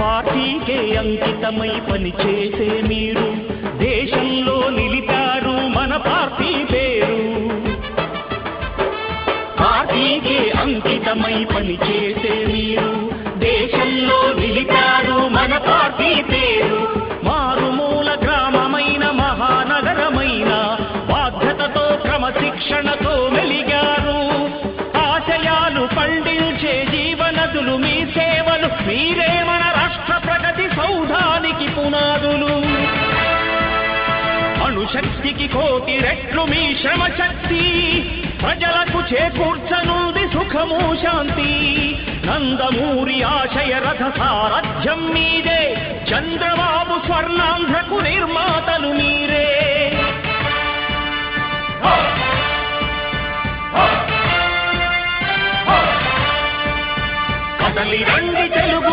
పార్టీకే అంకితమై పనిచేసే మీరు దేశంలో నిలిపారు మన పార్టీ పేరు. పార్టీకే అంకితమై పనిచేసే మీరు దేశంలో నిలిపారు మన పార్టీ పేరు. మారుమూల గ్రామమైన మహానగరమైన బాధ్యతతో క్రమశిక్షణతో మెలిగారు. ఆశయాలు పండించే జీవనదులు మీ సేవలు, మీరే మన రాష్ట్ర ప్రగతి సౌధానికి పునాదులు. అణుశక్తికి కోటి రెట్లు మీ శ్రమ శక్తి, ప్రజలకు చేకూర్చనుంది సుఖము శాంతి. నందమూరి ఆశయ రథ సారథ్యం మీదే, చంద్రబాబు స్వర్ణాంధ్రకు నిర్మాతలు మీరే. కదలి రండి తెలుగు